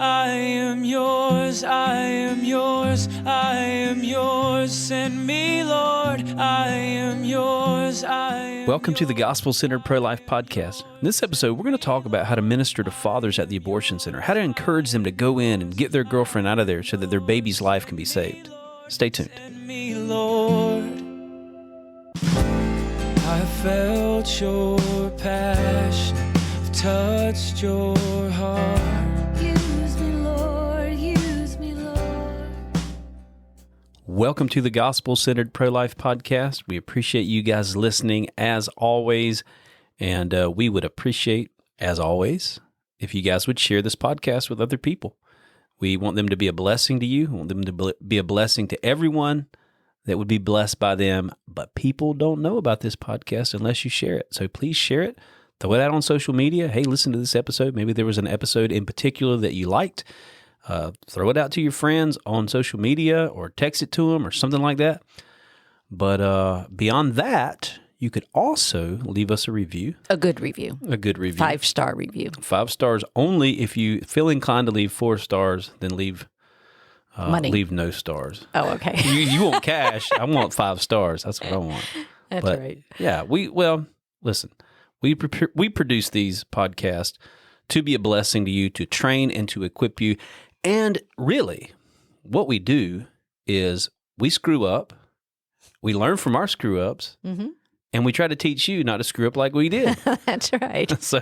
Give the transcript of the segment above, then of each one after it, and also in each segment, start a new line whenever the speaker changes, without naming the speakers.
I am yours, I am yours, I am yours. Send me, Lord, I am yours, I am
Welcome to the Gospel-Centered Pro-Life Podcast. In this episode, we're going to talk about how to minister to fathers at the abortion center, how to encourage them to go in and get their girlfriend out of there so that their baby's life can be saved. Stay tuned.
Send me, Lord. I felt your passion, I've touched your heart.
Use me, Lord, use me, Lord.
Welcome to the Gospel-Centered Pro-Life Podcast. We appreciate you guys listening as always, and we would appreciate, as always, if you guys would share this podcast with other people. We want them to be a blessing to you. We want them to be a blessing to everyone that would be blessed by them, but people don't know about this podcast unless you share it. So please share it. Throw it out on social media. Hey, listen to this episode. Maybe there was an episode in particular that you liked. Throw it out to your friends on social media or text it to them or something like that. But beyond that, you could also leave us a review.
A good review.
A good review.
5-star review.
5 stars only. If you feel inclined to leave 4 stars, then leave
Money.
Leave no stars.
Oh, okay.
You want cash. I want 5 stars. That's what I want.
That's
But,
right.
Yeah, listen, we produce these podcasts to be a blessing to you, to train and to equip you. And really, what we do is we screw up, we learn from our screw-ups, and we try to teach you not to screw up like we did.
That's right.
So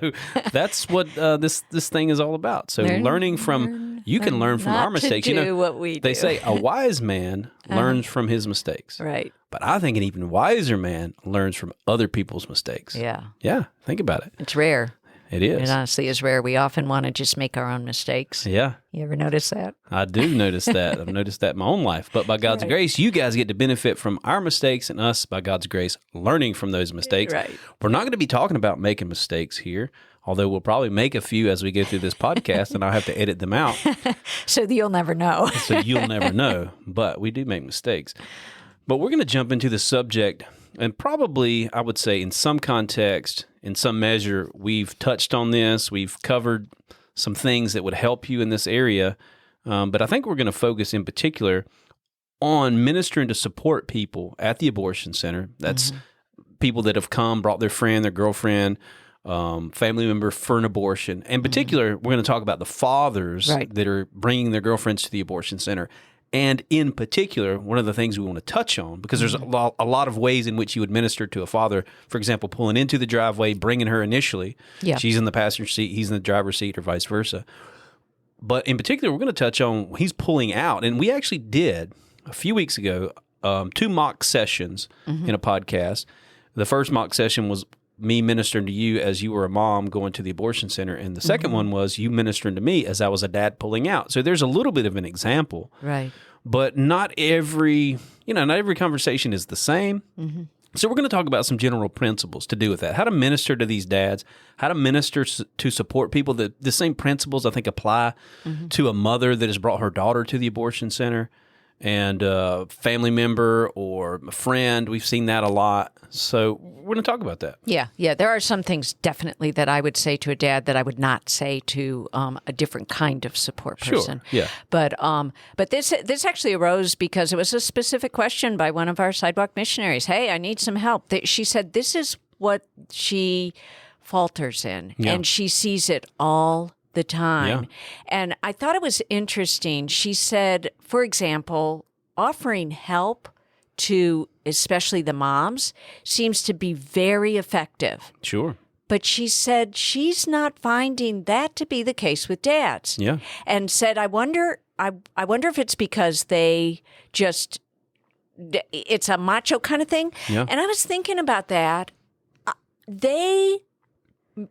that's what this thing is all about. So learning from our mistakes.
To do what we do.
They say a wise man learns from his mistakes.
Right.
But I think an even wiser man learns from other people's mistakes.
Yeah.
Yeah, think about it.
It's rare.
It is.
It honestly is rare. We often want to just make our own mistakes.
Yeah,
You ever notice that?
I do notice that. I've noticed that in my own life. But by God's grace, you guys get to benefit from our mistakes and us, by God's grace, learning from those mistakes.
Right.
We're not going to be talking about making mistakes here, although we'll probably make a few as we go through this podcast, and I'll have to edit them out.
So that you'll never know.
So you'll never know. But we do make mistakes. But we're going to jump into the subject, and probably, I would say, in some context, in some measure, we've touched on this. We've covered some things that would help you in this area. But I think we're going to focus in particular on ministering to support people at the abortion center. That's people that have come, brought their friend, their girlfriend, family member for an abortion. In particular, we're going to talk about the fathers that are bringing their girlfriends to the abortion center. And in particular, one of the things we want to touch on, because there's a lot of ways in which you would minister to a father, for example, pulling into the driveway, bringing her initially.
Yeah.
She's in the passenger seat, he's in the driver's seat, or vice versa. But in particular, we're going to touch on he's pulling out. And we actually did, a few weeks ago, 2 mock sessions in a podcast. The first mock session was me ministering to you as you were a mom going to the abortion center. And the second one was you ministering to me as I was a dad pulling out. So there's a little bit of an example.
Right.
But not every conversation is the same. So we're going to talk about some general principles to do with that. How to minister to these dads, how to minister to support people. The same principles, I think, apply to a mother that has brought her daughter to the abortion center, and a family member or a friend. We've seen that a lot. So we're going to talk about that.
Yeah. There are some things definitely that I would say to a dad that I would not say to a different kind of support person.
Sure. Yeah.
But this actually arose because it was a specific question by one of our sidewalk missionaries. Hey, I need some help. She said this is what she falters in, and she sees it all the time. And I thought it was interesting. She said, for example, offering help to especially the moms seems to be very effective.
Sure.
But she said she's not finding that to be the case with dads.
Yeah.
And said, I wonder if it's because they just, it's a macho kind of thing.
Yeah.
And I was thinking about that. They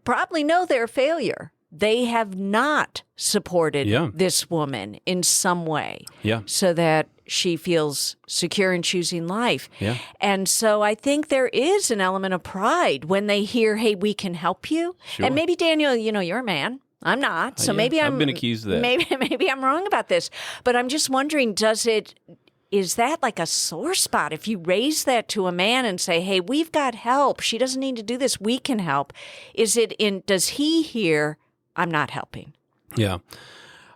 probably know their failure. They have not supported this woman in some way so that she feels secure in choosing life.
Yeah.
And so I think there is an element of pride when they hear, hey, we can help you.
Sure.
And maybe, Daniel, you're a man. I'm not. So maybe
I've been accused of that.
Maybe I'm wrong about this. But I'm just wondering, is that like a sore spot? If you raise that to a man and say, hey, we've got help. She doesn't need to do this. We can help. Does he hear, I'm not helping?
Yeah.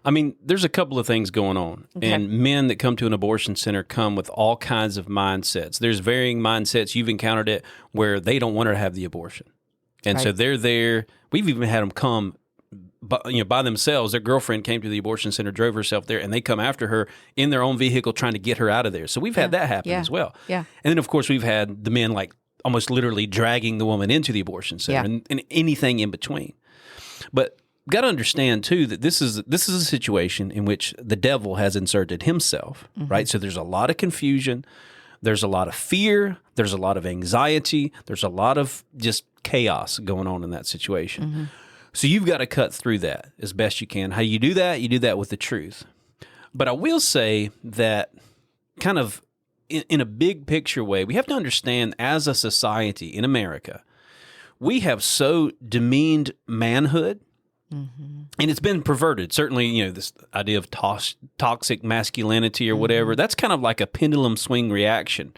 I mean, there's a couple of things going on.
Okay.
And men that come to an abortion center come with all kinds of mindsets. There's varying mindsets. You've encountered it where they don't want her to have the abortion. And so
Right.
they're there. We've even had them come by themselves. Their girlfriend came to the abortion center, drove herself there, and they come after her in their own vehicle trying to get her out of there. So we've had that happen
Yeah.
as well.
Yeah.
And then, of course, we've had the men like almost literally dragging the woman into the abortion center
Yeah.
and anything in between. But got to understand too that this is a situation in which the devil has inserted himself, right? So there's a lot of confusion, there's a lot of fear, there's a lot of anxiety, there's a lot of just chaos going on in that situation. So you've got to cut through that as best you can. How you do that? You do that with the truth. But I will say that kind of in a big picture way, we have to understand as a society in America, we have so demeaned manhood. And it's been perverted. Certainly, this idea of toxic masculinity or whatever, that's kind of like a pendulum swing reaction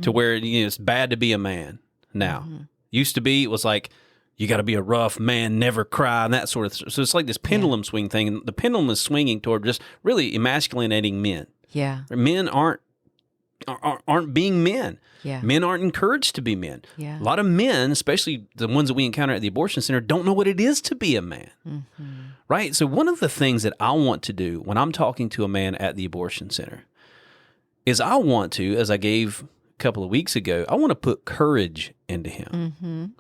to where it's bad to be a man now. Used to be, it was like, you got to be a rough man, never cry, and that sort of So it's like this pendulum swing thing. And the pendulum is swinging toward just really emasculating men.
Yeah.
Men aren't being men.
Yeah.
Men aren't encouraged to be men.
Yeah.
A lot of men, especially the ones that we encounter at the abortion center, don't know what it is to be a man. Right? So one of the things that I want to do when I'm talking to a man at the abortion center is I want to, as I gave a couple of weeks ago, I want to put courage into him.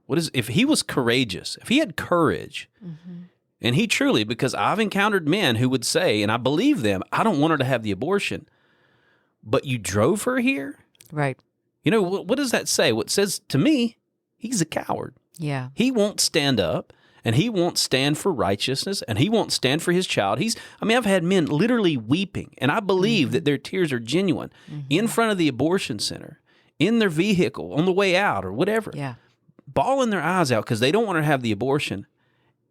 If he was courageous, if he had courage, and he truly, because I've encountered men who would say, and I believe them, I don't want her to have the abortion, but you drove her here?
Right.
What does that say? What says to me, he's a coward.
Yeah.
He won't stand up, and he won't stand for righteousness, and he won't stand for his child. I've had men literally weeping, and I believe that their tears are genuine in front of the abortion center, in their vehicle, on the way out or whatever,
Yeah.
bawling their eyes out because they don't want her to have the abortion,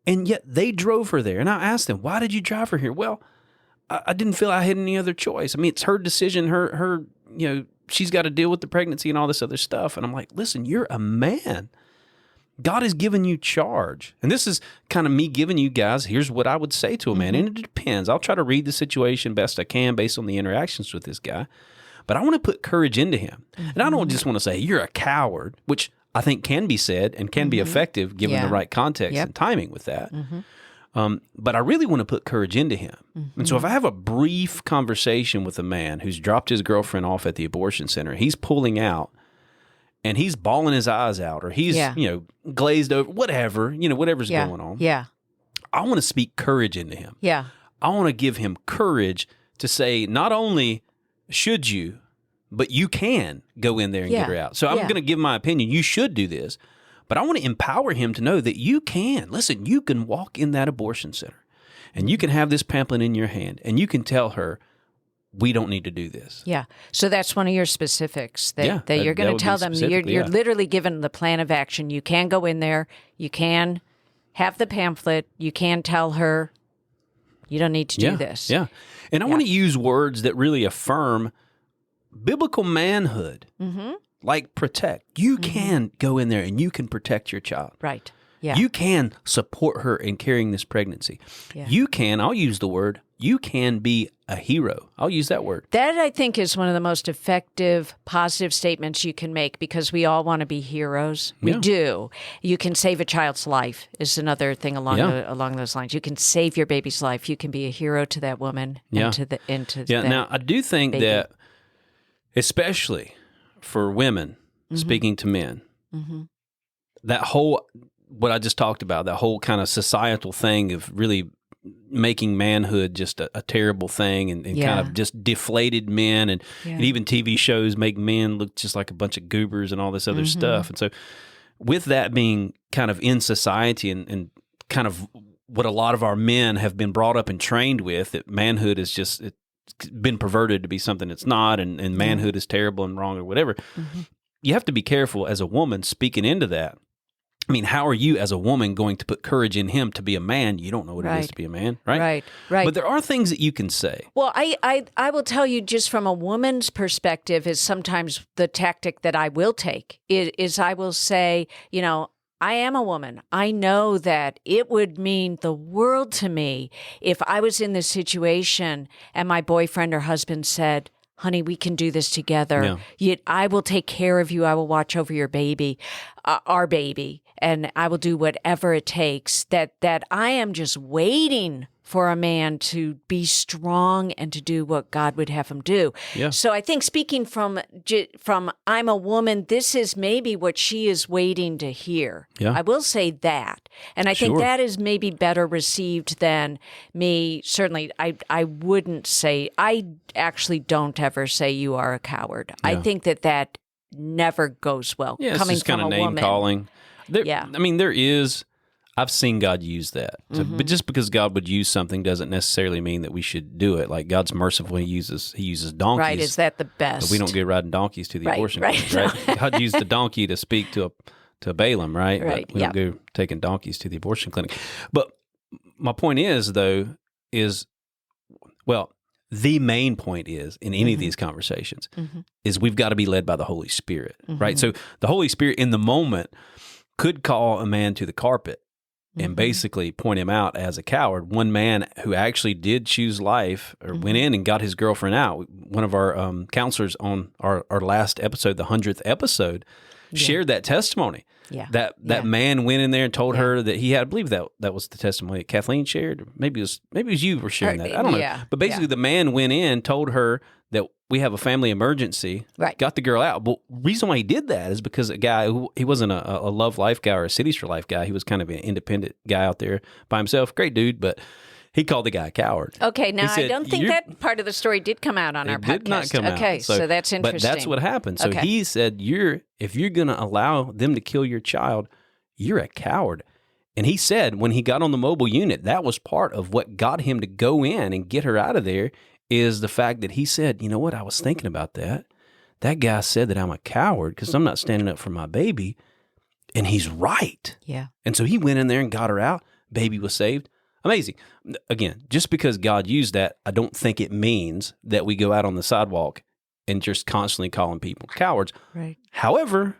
and yet they drove her there. And I asked them, why did you drive her here? Well, I didn't feel I had any other choice. I mean, it's her decision, her she's got to deal with the pregnancy and all this other stuff. And I'm like, listen, you're a man. God has given you charge. And this is kind of me giving you guys, here's what I would say to a man. And it depends. I'll try to read the situation best I can based on the interactions with this guy. But I want to put courage into him. And I don't just want to say, you're a coward, which I think can be said and can be effective given
Yeah.
the right context
Yep.
and timing with that. But I really want to put courage into him. And so if I have a brief conversation with a man who's dropped his girlfriend off at the abortion center, he's pulling out and he's bawling his eyes out or he's, glazed over, whatever, whatever's
Yeah.
going on.
Yeah.
I want to speak courage into him.
Yeah.
I want to give him courage to say, not only should you, but you can go in there and get her out. So I'm
Yeah.
going to give my opinion. You should do this. But I want to empower him to know that you can. Listen, you can walk in that abortion center and you can have this pamphlet in your hand and you can tell her, we don't need to do this.
Yeah. So that's one of your specifics that,
Yeah,
that you're
that
going
would
to
be
tell them. You're
specifically, yeah.
literally given the plan of action. You can go in there. You can have the pamphlet. You can tell her you don't need to do this.
Yeah. And I want to use words that really affirm biblical manhood. Like protect. You can go in there and you can protect your child.
Right. Yeah.
You can support her in carrying this pregnancy.
Yeah.
You can, I'll use the word, you can be a hero. I'll use that word.
That, I think, is one of the most effective, positive statements you can make because we all want to be heroes. We
Yeah.
do. You can save a child's life is another thing along along those lines. You can save your baby's life. You can be a hero to that woman
Yeah.
and to the
Yeah,
that
now I do think
baby.
that, especially for women speaking to men, that whole, what I just talked about, that whole kind of societal thing of really making manhood just a terrible thing and kind of just deflated men and even TV shows make men look just like a bunch of goobers and all this other stuff. And so with that being kind of in society and kind of what a lot of our men have been brought up and trained with, that manhood is just, it's been perverted to be something it's not, and manhood is terrible and wrong or whatever. You have to be careful as a woman speaking into that. I mean, how are you as a woman going to put courage in him to be a man? You don't know what it is to be a man, right?
Right.
But there are things that you can say.
Well, I will tell you just from a woman's perspective is sometimes the tactic that I will take is I will say, I am a woman. I know that it would mean the world to me if I was in this situation and my boyfriend or husband said, honey, we can do this together. I will take care of you. I will watch over your baby, our baby, and I will do whatever it takes. That I am just waiting for a man to be strong and to do what God would have him do.
Yeah.
So I think speaking from I'm a woman, this is maybe what she is waiting to hear.
Yeah.
I will say that. And I think that is maybe better received than me. Certainly, I wouldn't say, I actually don't ever say you are a coward. I think that never goes well.
Yeah,
coming
it's just kind
from
of
a
name
woman.
calling. I mean, there is. I've seen God use that. So, but just because God would use something doesn't necessarily mean that we should do it. Like God's merciful; He uses donkeys.
Right? Is that the best?
But we don't go riding donkeys to the abortion clinic, right? God used the donkey to speak to Balaam, right?
Right.
But we don't go taking donkeys to the abortion clinic. But my point is, though, the main point is in any of these conversations is we've got to be led by the Holy Spirit, right? So the Holy Spirit in the moment could call a man to the carpet and basically point him out as a coward. One man who actually did choose life or went in and got his girlfriend out. One of our counselors on our last episode, the 100th episode, shared that testimony.
Yeah.
That man went in there and told her that he had, I believe that was the testimony that Kathleen shared. Or maybe it was you were sharing that. I don't know.
Yeah.
But basically the man went in, told her that we have a family emergency, got the girl out. But the reason why he did that is because a guy he wasn't a Love Life guy or a Cities for Life guy. He was kind of an independent guy out there by himself. Great dude, but he called the guy a coward.
Okay, now I don't think that part of the story did come out on our podcast.
It did not come out.
Okay, so that's interesting.
But that's what happened. So he said, if you're going to allow them to kill your child, you're a coward. And he said when he got on the mobile unit, that was part of what got him to go in and get her out of there, is the fact that he said, you know what, I was thinking about that. That guy said that I'm a coward because I'm not standing up for my baby. And he's right.
Yeah.
And so he went in there and got her out. Baby was saved. Amazing. Again, just because God used that, I don't think it means that we go out on the sidewalk and just constantly calling people cowards.
Right.
However,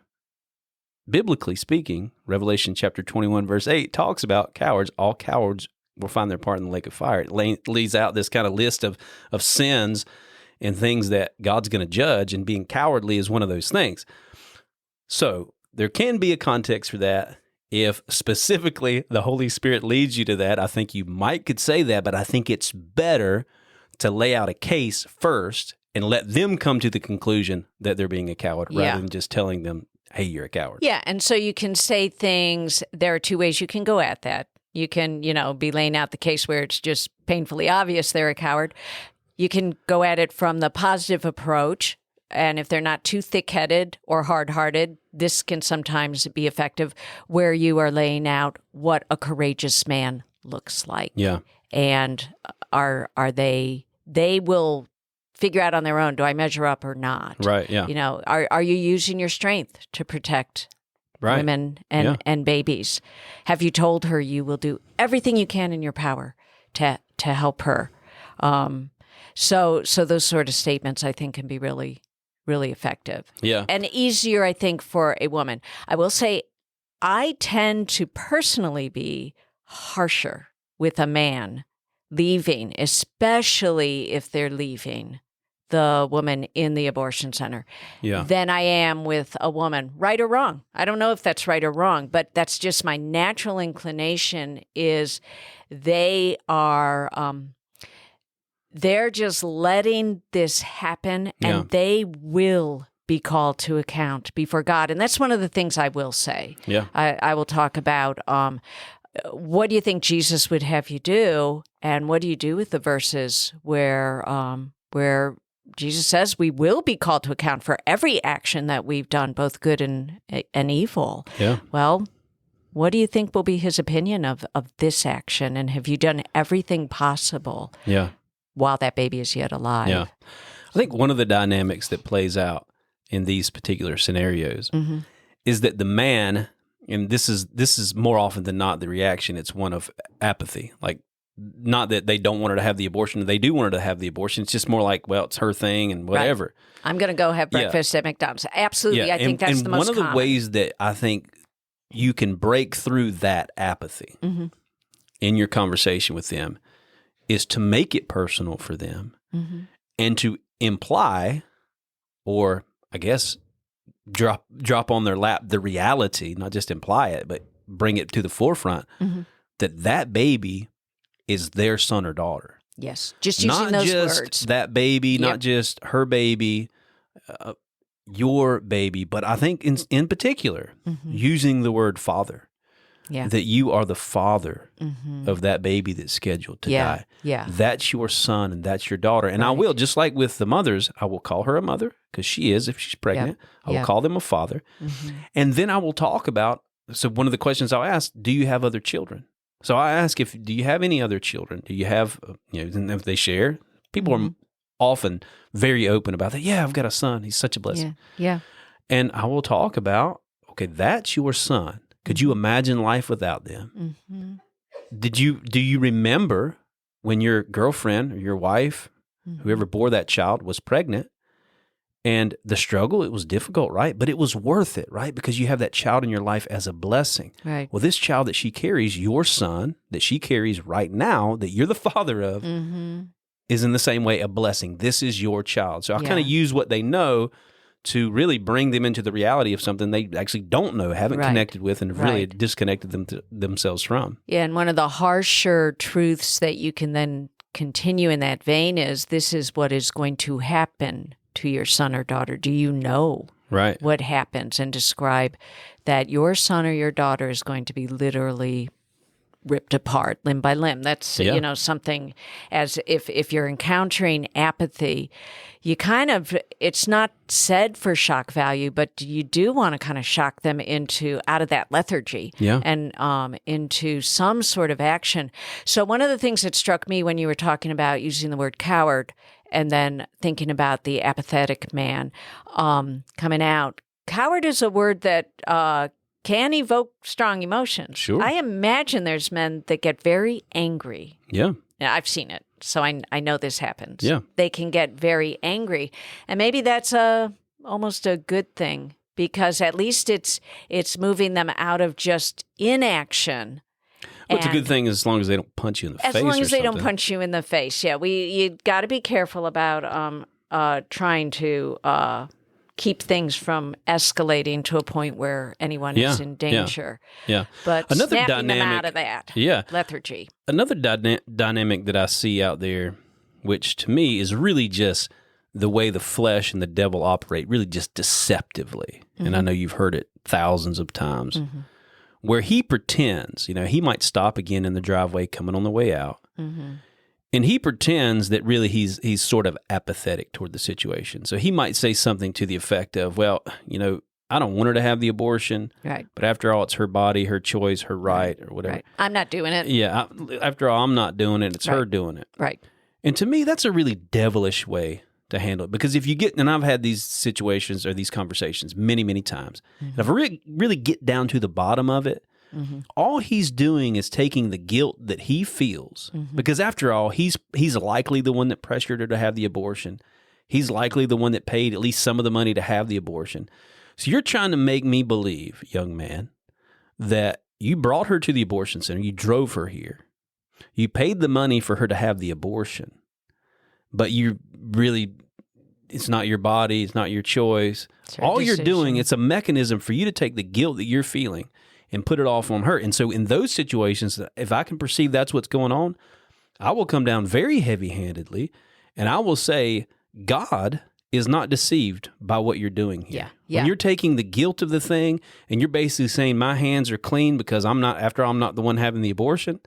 biblically speaking, Revelation chapter 21, verse 8 talks about cowards. All cowards will find their part in the lake of fire. It lays out this kind of list of sins and things that God's going to judge, and being cowardly is one of those things. So there can be a context for that. If specifically the Holy Spirit leads you to that, I think you could say that, but I think it's better to lay out a case first and let them come to the conclusion that they're being a coward rather than just telling them, hey, you're a coward.
Yeah, and so you can say things, there are two ways you can go at that. You can, be laying out the case where it's just painfully obvious they're a coward. You can go at it from the positive approach, and if they're not too thick-headed or hard-hearted, this can sometimes be effective, where you are laying out what a courageous man looks like.
Yeah.
And are they will figure out on their own, do I measure up or not?
Right, yeah.
Are you using your strength to protect women and babies? Have you told her you will do everything you can in your power to help her? So those sort of statements, I think, can be really, really effective.
Yeah.
And easier, I think, for a woman. I will say I tend to personally be harsher with a man leaving, especially if they're leaving the woman in the abortion center, than I am with a woman, right or wrong. I don't know if that's right or wrong, but that's just my natural inclination is they are, they're just letting this happen, and they will be called to account before God. And that's one of the things I will say.
Yeah.
I will talk about what do you think Jesus would have you do, and what do you do with the verses where Jesus says we will be called to account for every action that we've done, both good and evil.
Yeah.
Well, what do you think will be his opinion of this action? And have you done everything possible while that baby is yet alive?
Yeah. I think one of the dynamics that plays out in these particular scenarios is that the man, and this is more often than not the reaction, it's one of apathy. Like, not that they don't want her to have the abortion. They do want her to have the abortion. It's just more like, well, it's her thing and whatever.
Right. I'm going to go have breakfast at McDonald's. Absolutely. I think that's the most
common. And one of the
common.
ways that I think you can break through that apathy in your conversation with them is to make it personal for them and to imply, or I guess drop on their lap the reality, not just imply it, but bring it to the forefront that baby is their son or daughter.
Yes, just using those
just
words.
That baby, not just her baby, your baby, but I think in particular, using the word father.
Yeah.
That you are the father of that baby that's scheduled to die.
Yeah.
That's your son and that's your daughter. And I will, just like with the mothers, I will call her a mother because she is, if she's pregnant. I will call them a father. And then I will talk about, so one of the questions I'll ask, do you have other children? So I ask, do you have any other children? Do you have, and if they share, people are often very open about that. Yeah, I've got a son. He's such a blessing.
Yeah.
And I will talk about, okay, that's your son. Could you imagine life without them? Do you remember when your girlfriend or your wife, whoever bore that child, was pregnant and the struggle? It was difficult, right? But it was worth it, right? Because you have that child in your life as a blessing.
Right.
Well, this child that she carries, your son that she carries right now, that you're the father of, is in the same way a blessing. This is your child. So I kind of use what they know to really bring them into the reality of something they actually don't know, haven't connected with, and have really disconnected themselves from.
Yeah, and one of the harsher truths that you can then continue in that vein is, this is what is going to happen to your son or daughter. Do you know what happens? And describe that your son or your daughter is going to be literally ripped apart limb by limb. That's, something, as if you're encountering apathy, you kind of, it's not said for shock value, but you do want to kind of shock them out of that lethargy and into some sort of action. So one of the things that struck me when you were talking about using the word coward and then thinking about the apathetic man coming out, coward is a word that can evoke strong emotions.
Sure.
I imagine there's men that get very angry.
Yeah.
I've seen it, so I know this happens.
Yeah.
They can get very angry, and maybe that's almost a good thing, because at least it's moving them out of just inaction.
Well, it's a good thing as long as they don't punch you in the face.
As long as they don't
something.
punch you in the face. Yeah, you got to be careful about trying to keep things from escalating to a point where anyone is in danger.
Yeah.
But
another
snapping
dynamic,
them out of that lethargy.
Another dynamic that I see out there, which to me is really just the way the flesh and the devil operate, really just deceptively. And I know you've heard it thousands of times, where he pretends, he might stop again in the driveway coming on the way out. And he pretends that really he's sort of apathetic toward the situation. So he might say something to the effect of, well, I don't want her to have the abortion.
Right.
But after all, it's her body, her choice, her right, or whatever.
Right. I'm not doing it.
Yeah. After all, I'm not doing it. It's her doing it.
Right.
And to me, that's a really devilish way to handle it. Because if you get, and I've had these situations or these conversations many, many times, and if I really get down to the bottom of it, all he's doing is taking the guilt that he feels, because after all, he's likely the one that pressured her to have the abortion. He's likely the one that paid at least some of the money to have the abortion. So you're trying to make me believe, young man, that you brought her to the abortion center, you drove her here, you paid the money for her to have the abortion, but it's not your body, it's not your choice. All you're doing, it's a mechanism for you to take the guilt that you're feeling and put it off on her. And so in those situations, if I can perceive that's what's going on, I will come down very heavy-handedly, and I will say, God is not deceived by what you're doing here.
Yeah.
When you're taking the guilt of the thing, and you're basically saying, my hands are clean because I'm not the one having the abortion,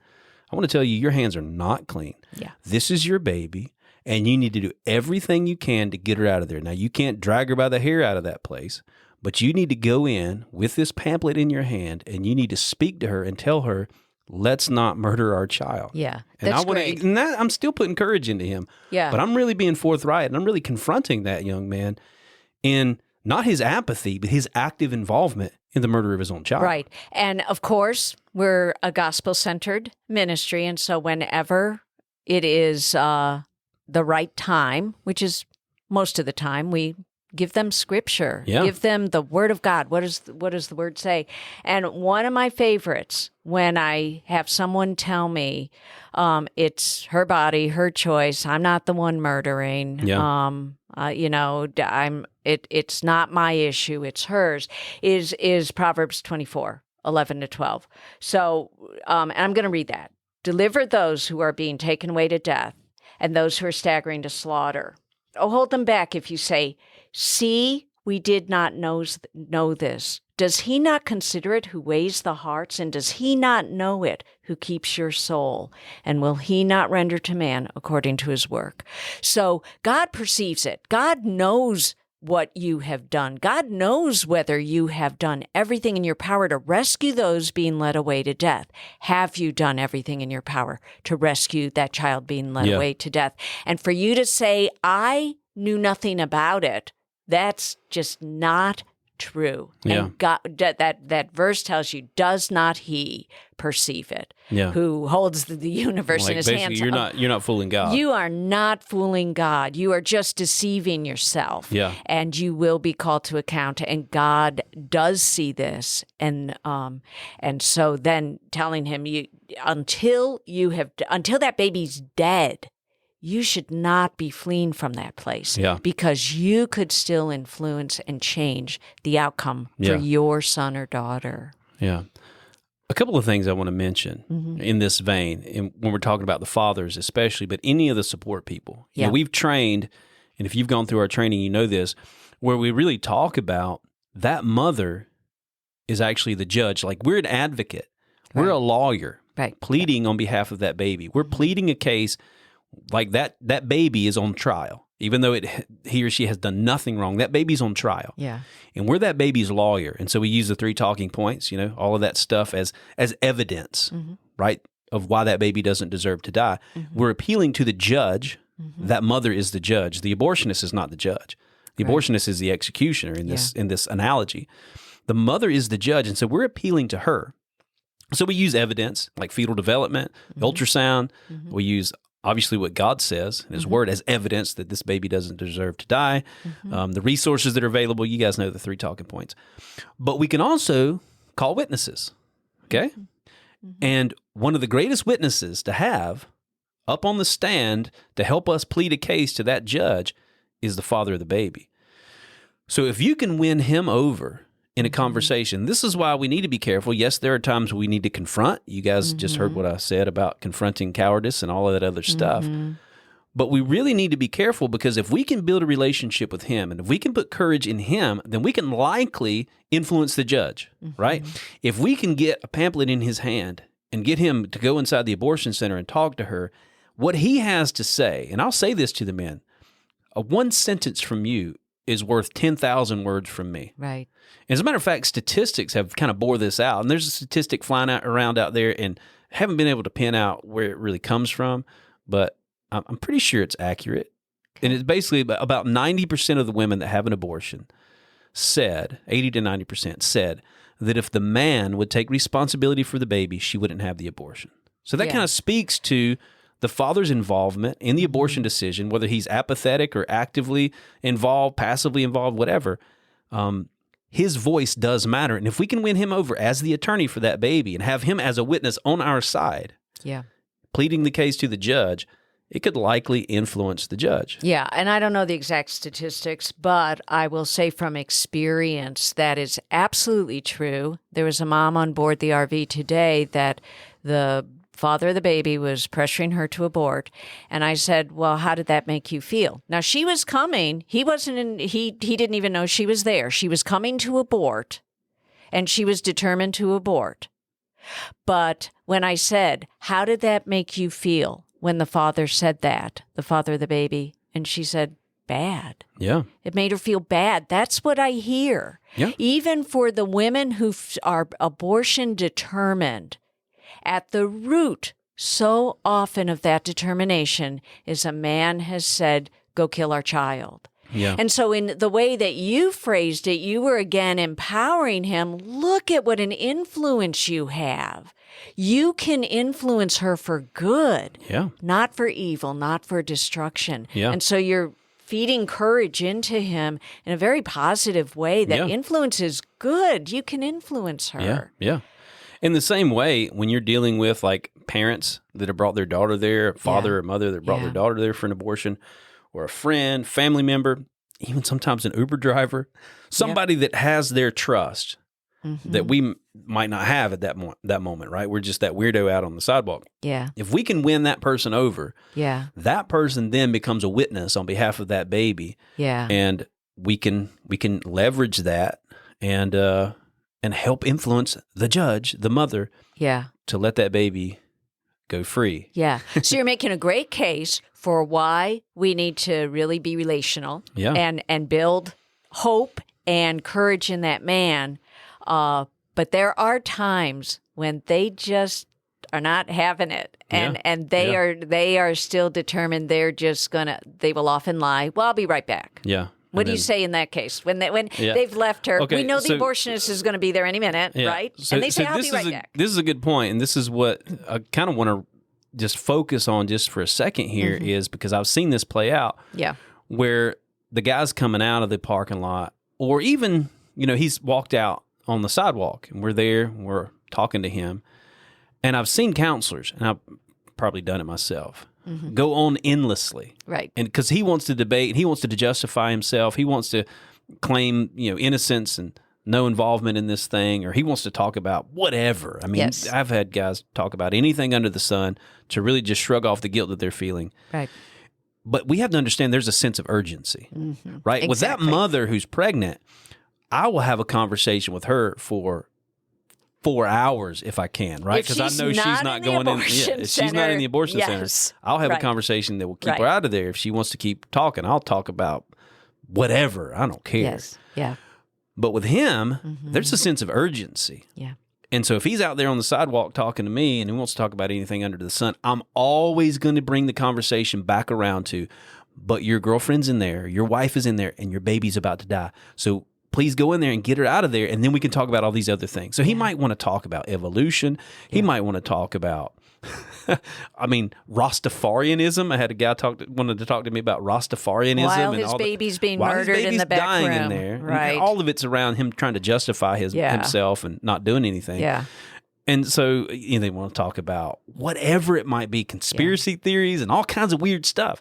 I want to tell you, your hands are not clean.
Yeah.
This is your baby, and you need to do everything you can to get her out of there. Now, you can't drag her by the hair out of that place, but you need to go in with this pamphlet in your hand, and you need to speak to her and tell her, let's not murder our child.
Yeah,
and
that's great.
And that, I'm still putting courage into him.
Yeah.
But I'm really being forthright, and I'm really confronting that young man in not his apathy, but his active involvement in the murder of his own child.
Right. And of course, we're a gospel-centered ministry, and so whenever it is the right time, which is most of the time, we Give them scripture.
Yeah.
Give them the word of God. What does the word say? And one of my favorites, when I have someone tell me, it's her body, her choice. I'm not the one murdering.
Yeah.
It's not my issue. It's hers. Is Proverbs 24:11-12. So, and I'm going to read that. Deliver those who are being taken away to death, and those who are staggering to slaughter. Oh, hold them back if you say, see, we did not know this. Does he not consider it who weighs the hearts? And does he not know it who keeps your soul? And will he not render to man according to his work? So God perceives it. God knows what you have done. God knows whether you have done everything in your power to rescue those being led away to death. Have you done everything in your power to rescue that child being led away to death? And for you to say, I knew nothing about it, that's just not true.
Yeah.
And God, that verse tells you, does not he perceive it?
Yeah.
Who holds the universe in his hands?
You're not fooling God.
You are not fooling God. You are just deceiving yourself.
Yeah.
And you will be called to account. And God does see this. And so then telling him, until that baby's dead, you should not be fleeing from that place.
Yeah.
Because you could still influence and change the outcome for your son or daughter.
Yeah. A couple of things I want to mention in this vein, when we're talking about the fathers especially, but any of the support people. You know, we've trained, and if you've gone through our training, you know this, where we really talk about that mother is actually the judge. Like, we're an advocate. Right. We're a lawyer pleading on behalf of that baby. We're pleading a case like that baby is on trial. Even though he or she has done nothing wrong, that baby's on trial. Yeah. And we're that baby's lawyer. And so we use the 3 talking points, all of that stuff as evidence, right, of why that baby doesn't deserve to die. We're appealing to the judge. That mother is the judge. The abortionist is not the judge. The abortionist is the executioner in this analogy. The mother is the judge. And so we're appealing to her. So we use evidence like fetal development, ultrasound. We use obviously what God says in his word as evidence that this baby doesn't deserve to die. The resources that are available, you guys know the 3 talking points. But we can also call witnesses, okay? And one of the greatest witnesses to have up on the stand to help us plead a case to that judge is the father of the baby. So if you can win him over in a conversation, this is why we need to be careful. Yes, there are times we need to confront. You guys just heard what I said about confronting cowardice and all of that other stuff. But we really need to be careful, because if we can build a relationship with him and if we can put courage in him, then we can likely influence the judge, right? If we can get a pamphlet in his hand and get him to go inside the abortion center and talk to her, what he has to say, and I'll say this to the men, a one sentence from you is worth 10,000 words from me. Right. As a matter of fact, statistics have kind of bore this out. And there's a statistic flying around out there, and I haven't been able to pin out where it really comes from, but I'm pretty sure it's accurate. And it's basically about 90% of the women that have an abortion said, 80 to 90% said, that if the man would take responsibility for the baby, she wouldn't have the abortion. So that kind of speaks to the father's involvement in the abortion decision, whether he's apathetic or actively involved, passively involved, whatever. His voice does matter. And if we can win him over as the attorney for that baby and have him as a witness on our side, pleading the case to the judge, it could likely influence the judge. Yeah, and I don't know the exact statistics, but I will say from experience that is absolutely true. There was a mom on board the RV today that the father of the baby was pressuring her to abort, and I said, well, how did that make you feel? Now, she was coming. He didn't even know she was there. She was coming to abort, and she was determined to abort. But when I said, how did that make you feel when the father said that, the father of the baby? And she said, bad. Yeah. It made her feel bad. That's what I hear. Yeah. Even for the women who are abortion determined, at the root so often of that determination is a man has said, go kill our child. Yeah. And so in the way that you phrased it, you were again empowering him. Look at what an influence you have. You can influence her for good, not for evil, not for destruction. Yeah. And so you're
feeding courage into him in a very positive way that influence is good. You can influence her.
Yeah, yeah. In the same way, when you're dealing with like parents that have brought their daughter there, father or mother that brought their daughter there for an abortion, or a friend, family member, even sometimes an Uber driver, somebody that has their trust that we might not have at that moment, right? We're just that weirdo out on the sidewalk.
Yeah.
If we can win that person over, that person then becomes a witness on behalf of that baby.
Yeah.
And we can leverage that and help influence the judge, the mother, to let that baby go free.
Yeah. So you're making a great case for why we need to really be relational and build hope and courage in that man. But there are times when they just are not having it, and they are still determined. They will often lie. Well, I'll be right back.
Yeah.
What do you say in that case when they've left her?
Okay,
we know the abortionist is going to be there any minute, right? And they say, "I'll be right back."
This is a good point, and this is what I kind of want to just focus on just for a second here is because I've seen this play out.
Yeah.
Where the guy's coming out of the parking lot, or even he's walked out on the sidewalk, and we're there, we're talking to him, and I've seen counselors, and I've probably done it myself, go on endlessly,
right?
And because he wants to debate, he wants to justify himself, he wants to claim innocence and no involvement in this thing, or he wants to talk about whatever. I mean, I've had guys talk about anything under the sun to really just shrug off the guilt that they're feeling,
right?
But we have to understand there's a sense of urgency, right?
Exactly.
With that mother who's pregnant, I will have a conversation with her for 4 hours if I can, right? Because I know she's not going in. Yeah, if she's not in the abortion center, I'll have a conversation that will keep her out of there. If she wants to keep talking, I'll talk about whatever. I don't care.
Yes. Yeah.
But with him, there's a sense of urgency.
Yeah.
And so if he's out there on the sidewalk talking to me and he wants to talk about anything under the sun, I'm always going to bring the conversation back around to, but your girlfriend's in there, your wife is in there, and your baby's about to die. So please go in there and get her out of there, and then we can talk about all these other things. So he might want to talk about evolution. He might want to talk about, Rastafarianism. I had a guy wanted to talk to me about Rastafarianism.
While
and
his
all
baby's being
while
murdered
his baby's
in the back
dying
room.
in there.
Right.
And all of it's around him trying to justify himself and not doing anything.
Yeah.
And so they want to talk about whatever it might be, conspiracy theories and all kinds of weird stuff.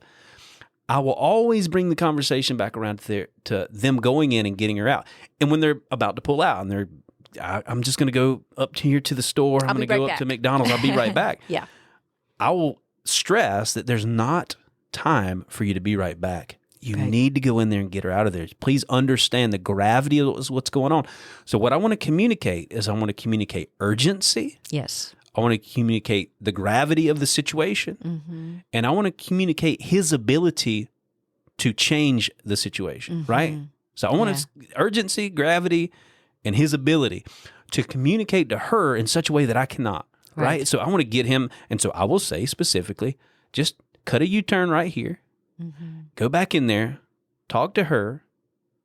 I will always bring the conversation back around to them going in and getting her out. And when they're about to pull out and I'm just going to go up here to the store. I'm going to go up to McDonald's. I'll be right back.
Yeah.
I will stress that there's not time for you to be right back. You need to go in there and get her out of there. Please understand the gravity of what's going on. So what I want to communicate is I want to communicate urgency.
Yes.
I want to communicate the gravity of the situation, and I want to communicate his ability to change the situation, right? So I want urgency, gravity, and his ability to communicate to her in such a way that I cannot, right? So I want to get him, and so I will say specifically, just cut a U-turn right here, go back in there, talk to her,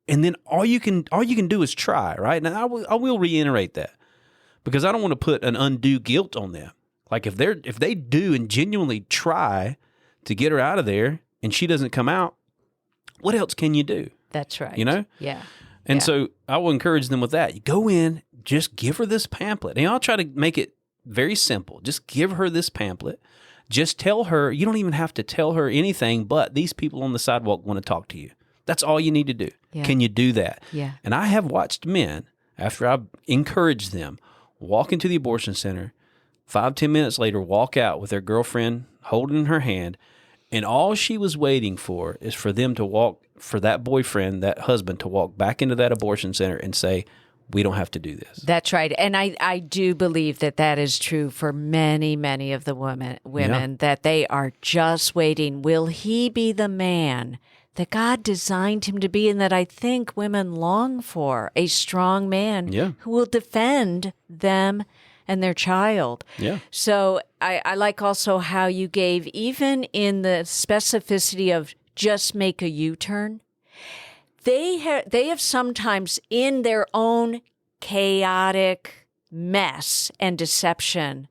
and then all you can do is try, right? Now I will reiterate that. Because I don't want to put an undue guilt on them. Like if they do and genuinely try to get her out of there and she doesn't come out, what else can you do?
That's right. Yeah.
And so I will encourage them with that. You go in, just give her this pamphlet. And I'll try to make it very simple. Just give her this pamphlet. Just tell her, you don't even have to tell her anything, but these people on the sidewalk want to talk to you. That's all you need to do. Yeah. Can you do that?
Yeah.
And I have watched men, after I've encouraged them, walk into the abortion center, 5-10 minutes later, walk out with their girlfriend holding her hand, and all she was waiting for is for them to walk, for that boyfriend, that husband, to walk back into that abortion center and say, we don't have to do this.
That's right. And I do believe that is true for many, many of the women that they are just waiting. Will he be the man that God designed him to be, and that I think women long for, a strong man who will defend them and their child. Yeah. So I like also how you gave, even in the specificity of just make a U-turn, they have sometimes in their own chaotic mess and deception,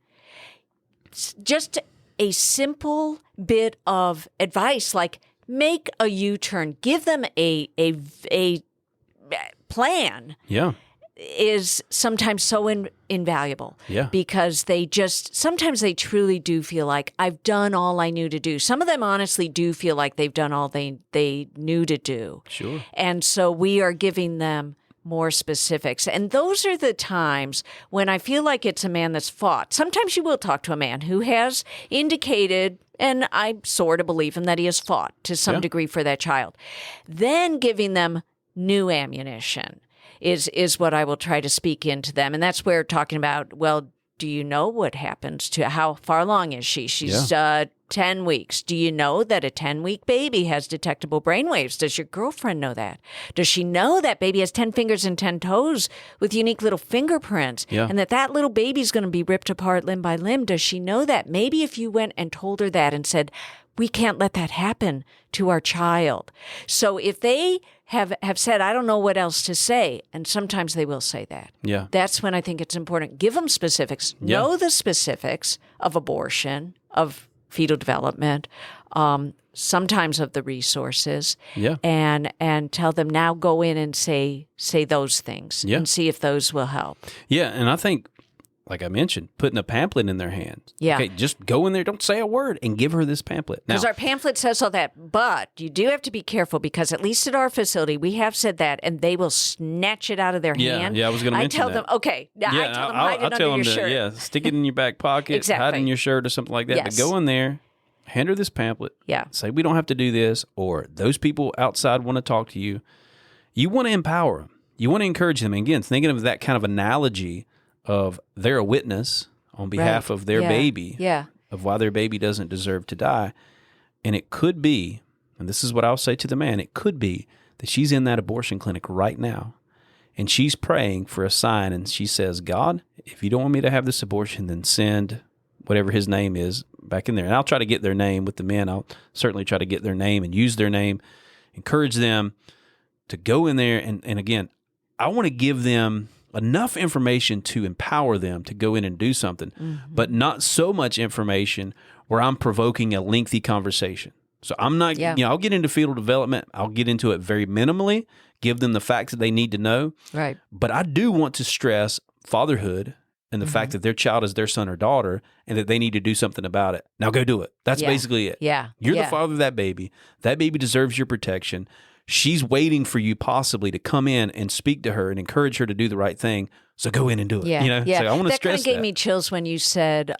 just a simple bit of advice like, make a U-turn. Give them a plan.
Yeah.
Is sometimes so invaluable.
Yeah.
Because sometimes they truly do feel like, I've done all I knew to do. Some of them honestly do feel like they've done all they knew to do.
Sure.
And so we are giving them more specifics. And those are the times when I feel like it's a man that's fought. Sometimes you will talk to a man who has indicated, and I sort of believe him, that he has fought to some degree for that child. Then giving them new ammunition is what I will try to speak into them. And that's where talking about, well, do you know what happens to, how far along is she? She's 10 weeks. Do you know that a 10-week baby has detectable brainwaves? Does your girlfriend know that? Does she know that baby has 10 fingers and 10 toes with unique little fingerprints?
Yeah.
And that little baby's going to be ripped apart limb by limb? Does she know that? Maybe if you went and told her that and said, we can't let that happen to our child. So if they have said, I don't know what else to say, and sometimes they will say that.
Yeah.
That's when I think it's important. Give them specifics.
Yeah.
Know the specifics of abortion, of fetal development, sometimes of the resources.
Yeah.
And tell them, now go in and say those things and see if those will help.
Yeah, and I think, like I mentioned, putting a pamphlet in their hands.
Yeah.
Okay, just go in there, don't say a word, and give her this pamphlet. Now,
Because our pamphlet says all that, but you do have to be careful, because at least at our facility, we have said that, and they will snatch it out of their hand.
Yeah, I was going to mention
I tell
that.
them, okay, I tell them, hide it under your shirt.
Stick it in your back pocket,
Exactly.
hide it in your shirt or something like that.
Yes.
But go in there, hand her this pamphlet.
Yeah.
Say, we don't have to do this, or those people outside want to talk to you. You want to empower them. You want to encourage them. And again, thinking of that kind of analogy of they're a witness on behalf of their baby, of why their baby doesn't deserve to die. And it could be, and this is what I'll say to the man, it could be that she's in that abortion clinic right now, and she's praying for a sign, and she says, God, if you don't want me to have this abortion, then send whatever his name is back in there. And I'll try to get their name with the men. I'll certainly try to get their name and use their name, encourage them to go in there. And again, I want to give them enough information to empower them to go in and do something, but not so much information where I'm provoking a lengthy conversation. So I'm not, I'll get into fetal development. I'll get into it very minimally, give them the facts that they need to know.
Right.
But I do want to stress fatherhood and the fact that their child is their son or daughter, and that they need to do something about it. Now go do it. That's basically it.
Yeah.
You're the father of that baby. That baby deserves your protection. She's waiting for you possibly to come in and speak to her and encourage her to do the right thing. So go in and do it.
Yeah.
So I want to
that
stress
kind of gave me chills when you said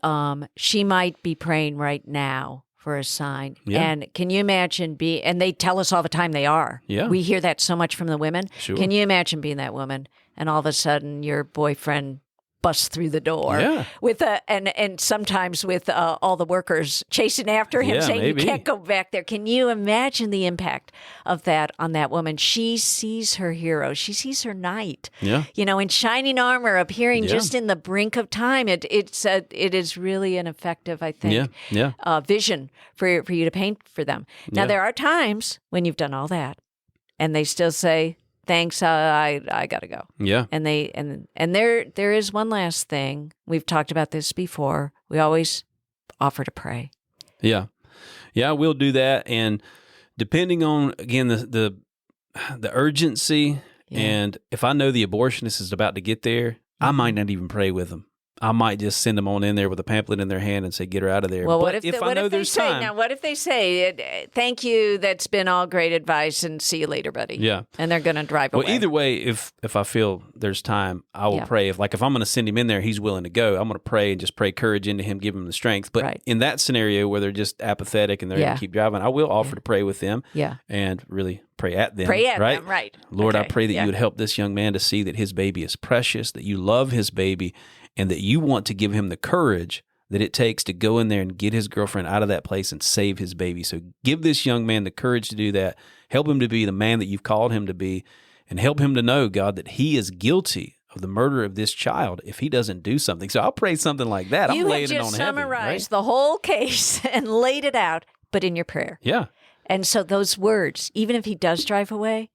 she might be praying right now for a sign.
Yeah.
And can you imagine and they tell us all the time they are.
Yeah.
We hear that so much from the women.
Sure.
Can you imagine being that woman and all of a sudden your boyfriend busts through the door with and sometimes with all the workers chasing after him saying
maybe.
You can't go back there. Can you imagine the impact of that on that woman? She sees her hero. She sees her knight.
Yeah.
In shining armor, appearing just in the brink of time. It is really an effective, I think, vision for you to paint for them. Now there are times when you've done all that, and they still say, thanks, I gotta go.
Yeah.
And there is one last thing. We've talked about this before. We always offer to pray.
Yeah. Yeah, we'll do that. And depending on, again, the urgency, and if I know the abortionist is about to get there, I might not even pray with them. I might just send them on in there with a pamphlet in their hand and say, get her out of there.
Well,
what if
they say, thank you, that's been all great advice, and see you later, buddy.
Yeah.
And they're going to drive away.
Well, either way, if I feel there's time, I will pray. If I'm going to send him in there, he's willing to go, I'm going to pray and just pray courage into him, give him the strength. But in that scenario where they're just apathetic and they're going to keep driving, I will offer to pray with them and really pray at them.
Pray at
right?
them, right.
Lord, I pray that you would help this young man to see that his baby is precious, that you love his baby, and that you want to give him the courage that it takes to go in there and get his girlfriend out of that place and save his baby. So give this young man the courage to do that. Help him to be the man that you've called him to be, and help him to know, God, that he is guilty of the murder of this child if he doesn't do something. So I'll pray something like that. I'm laying it on heavy.
You have just summarized the whole case and laid it out, but in your prayer.
Yeah.
And so those words, even if he does drive away,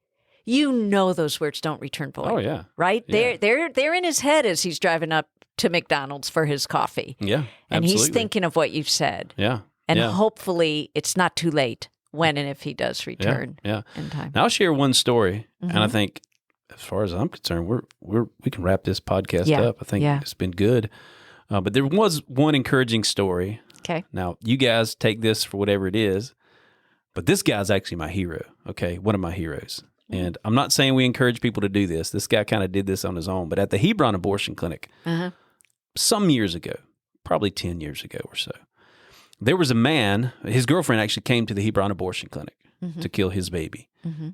those words don't return void.
Oh, yeah.
Right?
Yeah.
They're in his head as he's driving up to McDonald's for his coffee.
Yeah,
and
absolutely.
he's thinking of what you've said.
Yeah.
And hopefully it's not too late when and if he does return
Yeah.
in time.
Now, I'll share one story, and
Mm-hmm.
I think, as far as I'm concerned, we can wrap this podcast
Yeah.
up. I think
Yeah.
it's been good. But there was one encouraging story.
Okay.
Now, you guys take this for whatever it is, but this guy's actually my hero, okay? One of my heroes. And I'm not saying we encourage people to do this. This guy kind of did this on his own. But at the Hebron abortion clinic, some years ago, probably 10 years ago or so, there was a man, his girlfriend actually came to the Hebron abortion clinic to kill his baby.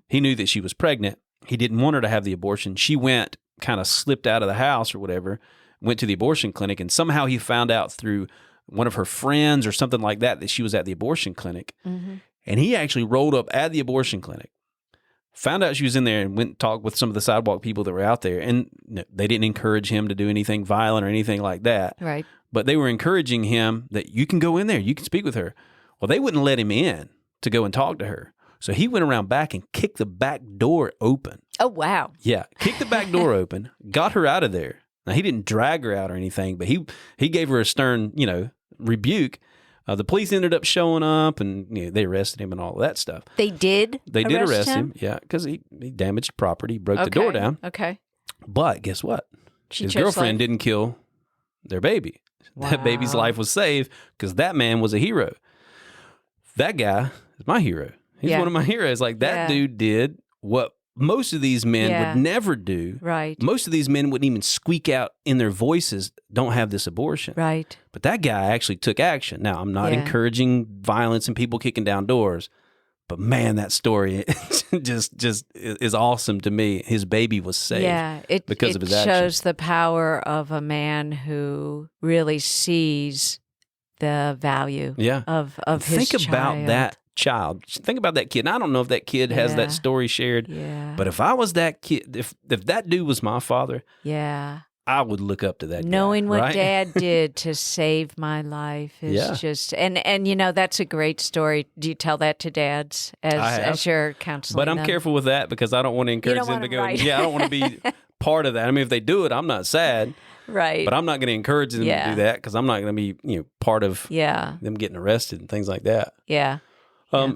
He knew that she was pregnant. He didn't want her to have the abortion. She went, kind of slipped out of the house or whatever, went to the abortion clinic, and somehow he found out through one of her friends or something like that she was at the abortion clinic. And he actually rolled up at the abortion clinic, found out she was in there, and went and talked with some of the sidewalk people that were out there. And they didn't encourage him to do anything violent or anything like that.
Right.
But they were encouraging him that you can go in there, you can speak with her. Well, they wouldn't let him in to go and talk to her. So he went around back and kicked the back door open.
Oh, wow.
Yeah, kicked the back door open, got her out of there. Now, he didn't drag her out or anything, but he gave her a stern, rebuke. The police ended up showing up, and they arrested him and all of that stuff.
They did
arrest him. Yeah, because he damaged property, broke the door down.
Okay.
But guess what? His
chose
girlfriend
life.
didn't kill their baby. That baby's
Wow.
life was saved because that man was a hero. That guy is my hero. He's
Yeah.
one of my heroes. Like, that dude did what most of these men
Yeah.
would never do.
Right.
Most of these men wouldn't even squeak out in their voices, don't have this abortion.
Right.
But that guy actually took action. Now, I'm not
Yeah.
encouraging violence and people kicking down doors, but man, that story just is awesome to me. His baby was saved.
Yeah,
because of his
it
action.
shows the power of a man who really sees the value
Yeah.
of his
Think about
child.
that child. Think about that kid. And I don't know if that kid has
Yeah.
that story shared,
Yeah.
but if I was that kid, if that dude was my father,
Yeah.
I would look up to that guy,
Knowing what
right?
Dad did to save my life is
Yeah.
just and that's a great story. Do you tell that to dads
I have.
as you're counseling
But I'm
them?
careful with that because I don't want to encourage
don't
them
wanna
to go.
write.
Yeah, I don't want to be part of that. I mean, if they do it, I'm not sad,
Right.
but I'm not going to encourage them to do that because I'm not going to be, part of
yeah.
them getting arrested and things like that.
Yeah.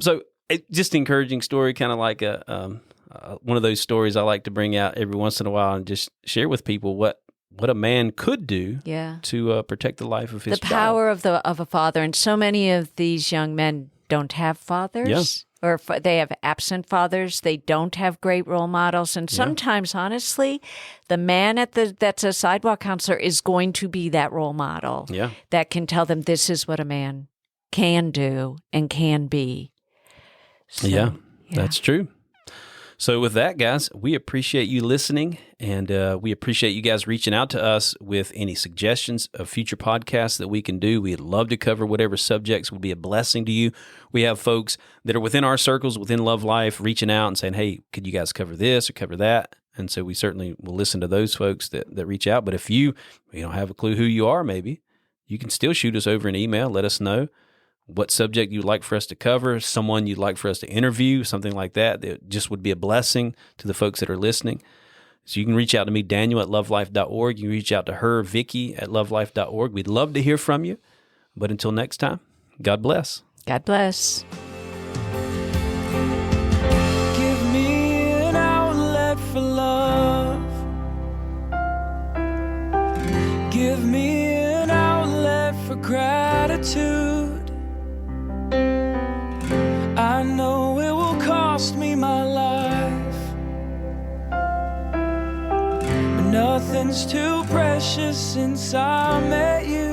So just an encouraging story, kind of like one of those stories I like to bring out every once in a while and just share with people what a man could do
Yeah.
to protect the life of his
The
child.
power of a father, and so many of these young men don't have fathers, or they have absent fathers. They don't have great role models, and sometimes, honestly, the man that's a sidewalk counselor is going to be that role model.
Yeah.
That can tell them this is what a man can do and can be. So,
Yeah, that's true. So with that, guys, we appreciate you listening, and we appreciate you guys reaching out to us with any suggestions of future podcasts that we can do. We'd love to cover whatever subjects would be a blessing to you. We have folks that are within our circles, within Love Life, reaching out and saying, hey, could you guys cover this or cover that? And so we certainly will listen to those folks that reach out. But if you don't have a clue who you are, maybe, you can still shoot us over an email. Let us know what subject you'd like for us to cover, someone you'd like for us to interview, something like that just would be a blessing to the folks that are listening. So you can reach out to me, Daniel, at lovelife.org. You can reach out to her, Vicky, at lovelife.org. We'd love to hear from you. But until next time, God bless.
God bless.
Give me an outlet for love. Give me an outlet for gratitude. I know it will cost me my life, but nothing's too precious since I met you.